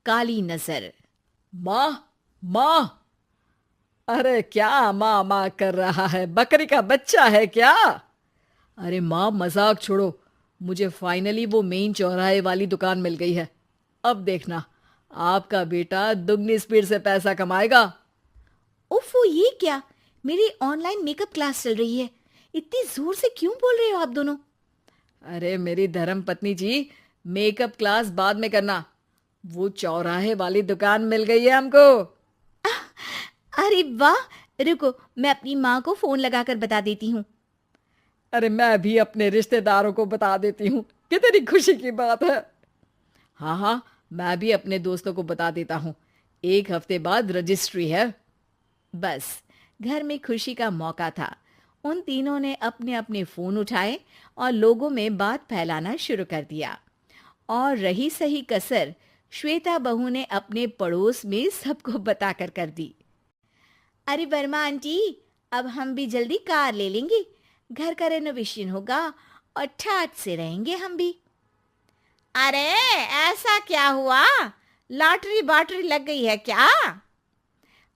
काली नजर। माँ, माँ। अरे क्या माँ माँ कर रहा है? बकरी का बच्चा है क्या? अरे माँ, मजाक छोड़ो। मुझे फाइनली वो मेन चौराहे वाली दुकान मिल गई है। अब देखना, आपका बेटा दुगनी स्पीड से पैसा कमाएगा। उफ़, ये क्या? मेरी ऑनलाइन मेकअप क्लास चल रही है। इतनी जोर से क्यों बोल रहे हो आप दोनों? अरे मेरी धर्म पत्नी जी, मेकअप क्लास बाद में करना। वो चौराहे वाली दुकान मिल गई है हमको। अरे वाह! रुको, मैं अपनी माँ को फोन लगाकर बता देती हूँ। अरे मैं भी अपने रिश्तेदारों को बता देती हूँ। कितनी खुशी की बात है। हाँ हाँ, मैं भी अपने दोस्तों को बता देता हूँ। 1 हफ्ते बाद रजिस्ट्री है। बस, घर में खुशी का मौका था। उन तीनों ने अपने अपने फोन उठाए और लोगों में बात फैलाना शुरू कर दिया। और रही सही कसर, श्वेता बहू ने अपने पड़ोस में सबको बताकर कर दी। अरे वर्मा आंटी, अब हम भी जल्दी कार ले लेंगे। घर का रेनोवेशन होगा और ठाट से रहेंगे हम भी। अरे, ऐसा क्या हुआ? लॉटरी बाटरी लग गई है क्या?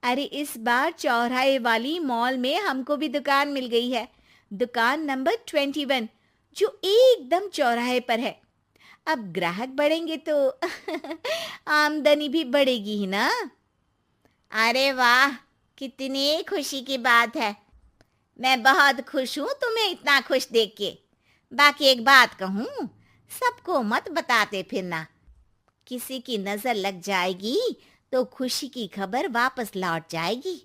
अरे, इस बार चौराहे वाली मॉल में हमको भी दुकान मिल गई है। दुकान नंबर 21, जो एकदम चौराहे पर है। अब ग्राहक बढ़ेंगे तो आमदनी भी बढ़ेगी ही ना। अरे वाह, कितनी खुशी की बात है। मैं बहुत खुश हूँ तुम्हें इतना खुश देख के। बाकी एक बात कहूँ, सबको मत बताते फिरना। किसी की नजर लग जाएगी तो खुशी की खबर वापस लौट जाएगी।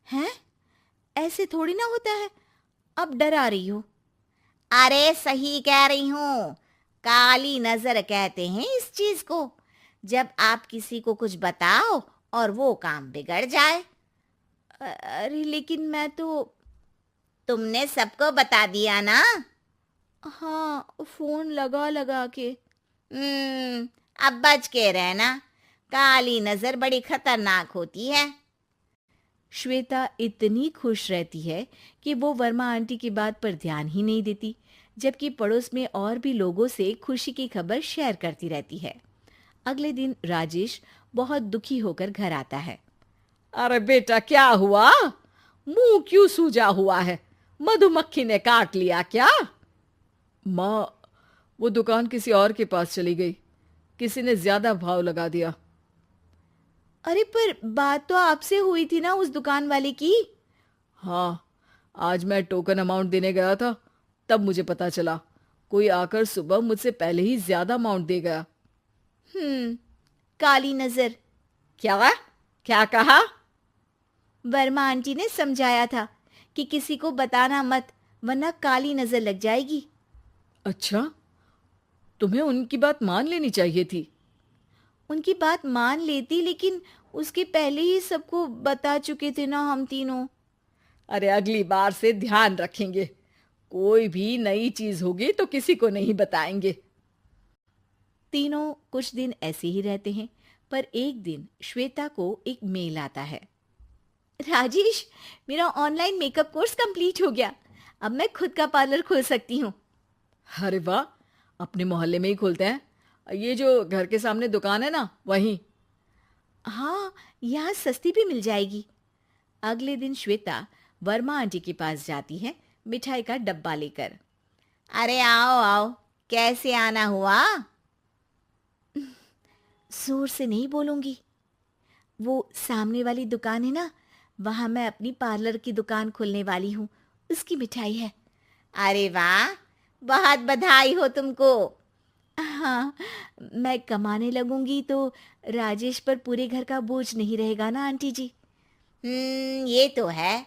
हैं? ऐसे थोड़ी ना होता है। अब डरा रही हो। अरे सही कह रही हूँ। काली नजर कहते हैं इस चीज को, जब आप किसी को कुछ बताओ और वो काम बिगड़ जाए। अरे लेकिन मैं तो। तुमने सबको बता दिया ना? हाँ, फोन लगा लगा के। अब बच के रहना। काली नजर बड़ी खतरनाक होती है। श्वेता इतनी खुश रहती है कि वो वर्मा आंटी की बात पर ध्यान ही नहीं देती, जबकि पड़ोस में और भी लोगों से खुशी की खबर शेयर करती रहती है। अगले दिन राजेश बहुत दुखी होकर घर आता है। अरे बेटा, क्या हुआ? मुंह क्यों सूजा हुआ है? मधुमक्खी ने काट लिया क्या? माँ, वो दुकान किसी और के पास चली गई। किसी ने ज्यादा भाव लगा दिया। अरे पर बात तो आपसे हुई थी ना उस दुकान वाले की। हाँ, आज मैं टोकन अमाउंट देने गया था, तब मुझे पता चला। कोई आकर सुबह मुझसे पहले ही ज्यादा अमाउंट दे गया। काली नजर। क्या? क्या कहा? वर्मा आंटी ने समझाया था कि किसी को बताना मत, वरना काली नजर लग जाएगी। अच्छा, तुम्हें उनकी बात मान लेनी चाहिए थी। उनकी बात मान लेती, लेकिन उसके पहले ही सबको बता चुके थे ना हम तीनों। अरे अगली बार से ध्यान रखेंगे। कोई भी नई चीज होगी तो किसी को नहीं बताएंगे। तीनों कुछ दिन ऐसे ही रहते हैं, पर एक दिन श्वेता को एक मेल आता है। राजेश, मेरा ऑनलाइन मेकअप कोर्स कंप्लीट हो गया। अब मैं खुद का पार्लर खोल सकती हूँ। अरे वाह, अपने मोहल्ले में ही खोलते हैं। ये जो घर के सामने दुकान है ना, वहीं। हाँ, यहाँ सस्ती भी मिल जाएगी। अगले दिन श्वेता वर्मा आंटी के पास जाती है, मिठाई का डब्बा लेकर। अरे आओ आओ, कैसे आना हुआ? जोर से नहीं बोलूंगी। वो सामने वाली दुकान है ना, वहां मैं अपनी पार्लर की दुकान खोलने वाली हूँ। उसकी मिठाई है। अरे वाह, बहुत बधाई हो तुमको। हाँ, मैं कमाने लगूंगी तो राजेश पर पूरे घर का बोझ नहीं रहेगा ना आंटी जी। ये तो है।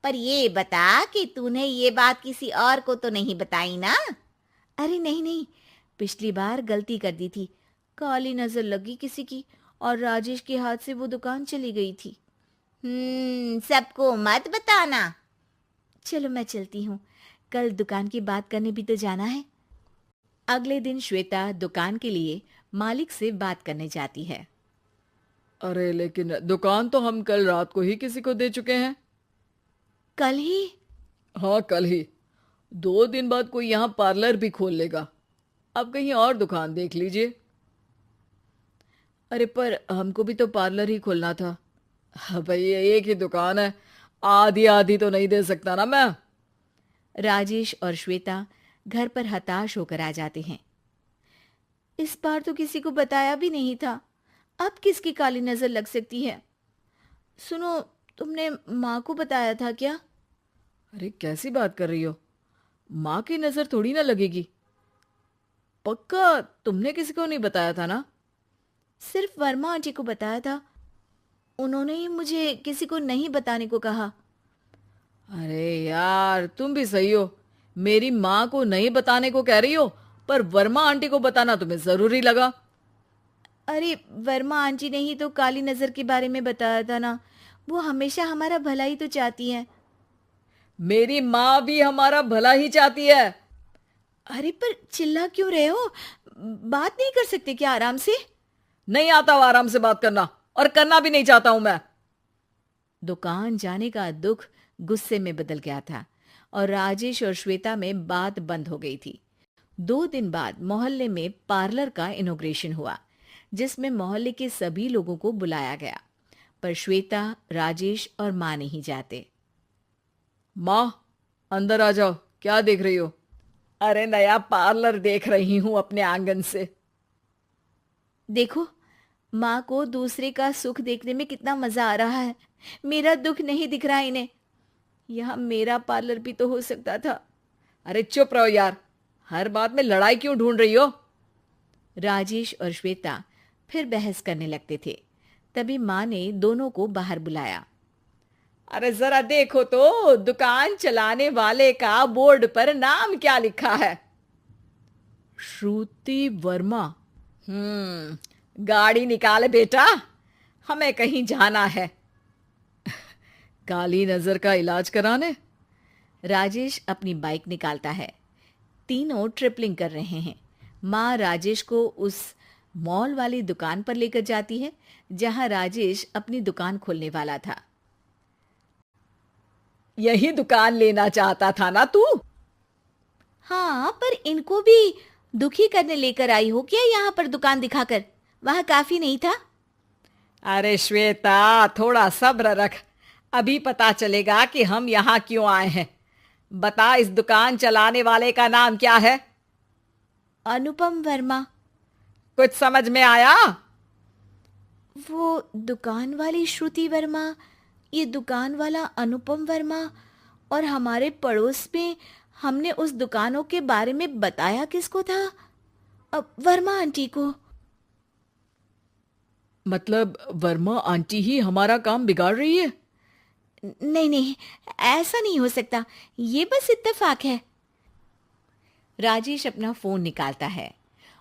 पर ये बता कि तूने ये बात किसी और को तो नहीं बताई ना? अरे नहीं नहीं, पिछली बार गलती कर दी थी। काली नजर लगी किसी की और राजेश के हाथ से वो दुकान चली गई थी। सबको मत बताना। चलो मैं चलती हूँ, कल दुकान की बात करने भी तो जाना है। अगले दिन श्वेता दुकान के लिए मालिक से बात करने जाती है। अरे लेकिन दुकान तो हम कल रात को ही किसी को दे चुके हैं। कल ही? हाँ, कल ही। 2 दिन बाद कोई यहाँ पार्लर भी खोल लेगा। अब कहीं और दुकान देख लीजिए। अरे पर हमको भी तो पार्लर ही खोलना था। हाँ भाई, एक ही दुकान है, आधी आधी तो नहीं दे सकता ना मैं। राजेश और श्वेता घर पर हताश होकर आ जाते हैं। इस बार तो किसी को बताया भी नहीं था, अब किसकी काली नजर लग सकती है। सुनो, तुमने माँ को बताया था क्या? अरे कैसी बात कर रही हो, माँ की नजर थोड़ी ना लगेगी। पक्का तुमने किसी को नहीं बताया था ना? सिर्फ वर्मा आंटी को बताया था, उन्होंने ही मुझे किसी को नहीं बताने को कहा। अरे यार, तुम भी सही हो, मेरी माँ को नहीं बताने को कह रही हो, पर वर्मा आंटी को बताना तुम्हें जरूरी लगा। अरे वर्मा आंटी ने ही तो काली नजर के बारे में बताया था ना, वो हमेशा हमारा भला ही तो चाहती हैं। मेरी माँ भी हमारा भला ही चाहती है। अरे पर चिल्ला क्यों रहे हो? बात नहीं कर सकते क्या आराम से? नहीं आता वो आराम से बात करना, और करना भी नहीं चाहता हूं मैं। दुकान जाने का दुख गुस्से में बदल गया था और राजेश और श्वेता में बात बंद हो गई थी। 2 दिन बाद मोहल्ले में पार्लर का इनॉग्रेशन हुआ, जिसमें मोहल्ले के सभी लोगों को बुलाया गया, पर श्वेता, राजेश और माँ नहीं जाते। माँ, अंदर आ जाओ, क्या देख रही हो? अरे नया पार्लर देख रही हूं अपने आंगन से। देखो, माँ को दूसरे का सुख देखने में कितना मजा आ रहा है, मेरा दुख नहीं दिख रहा इन्हें। यहाँ मेरा पार्लर भी तो हो सकता था। अरे चुप रहो यार, हर बात में लड़ाई क्यों ढूंढ रही हो? राजेश और श्वेता फिर बहस करने लगते थे। तभी माँ ने दोनों को बाहर बुलाया। अरे जरा देखो तो, दुकान चलाने वाले का बोर्ड पर नाम क्या लिखा है? श्रुति वर्मा। गाड़ी निकाले बेटा, हमें कहीं जाना है। काली नजर का इलाज कराने? राजेश अपनी बाइक निकालता है। तीनों ट्रिपलिंग कर रहे हैं। माँ राजेश को उस मॉल वाली दुकान पर लेकर जाती है जहां राजेश अपनी दुकान खोलने वाला था। यही दुकान लेना चाहता था ना तू? हाँ, पर इनको भी दुखी करने लेकर आई हो क्या यहाँ पर दुकान दिखाकर? वहां काफी नहीं था? अरे श्वेता, थोड़ा सब्र रख, अभी पता चलेगा कि हम यहाँ क्यों आए हैं। बता, इस दुकान चलाने वाले का नाम क्या है? अनुपम वर्मा। कुछ समझ में आया? वो दुकान वाली श्रुति वर्मा, ये दुकान वाला अनुपम वर्मा, और हमारे पड़ोस में हमने उस दुकानों के बारे में बताया किसको था? अब वर्मा आंटी को। मतलब वर्मा आंटी ही हमारा काम बिगाड़ रही है? नहीं नहीं, ऐसा नहीं हो सकता, ये बस इत्तेफाक है। राजेश अपना फोन निकालता है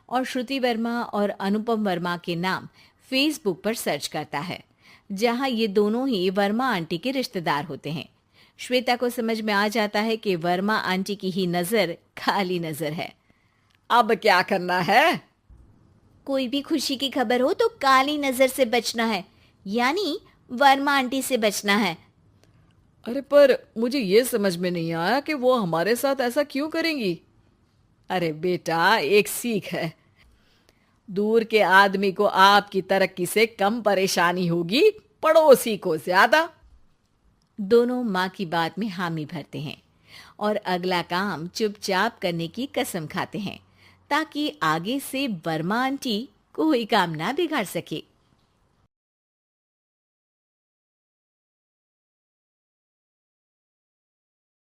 और श्रुति वर्मा और अनुपम वर्मा के नाम फेसबुक पर सर्च करता है, जहां ये दोनों ही वर्मा आंटी के रिश्तेदार होते हैं। श्वेता को समझ में आ जाता है कि वर्मा आंटी की ही नजर काली नजर है। अब क्या करना है? कोई भी खुशी की खबर हो तो काली नजर से बचना है, यानी वर्मा आंटी से बचना है। अरे पर मुझे ये समझ में नहीं आया कि वो हमारे साथ ऐसा क्यों करेंगी। अरे बेटा, एक सीख है, दूर के आदमी को आपकी तरक्की से कम परेशानी होगी, पड़ोसी को ज्यादा। दोनों माँ की बात में हामी भरते हैं और अगला काम चुपचाप करने की कसम खाते हैं, ताकि आगे से वर्मा आंटी कोई काम ना बिगाड़ सके।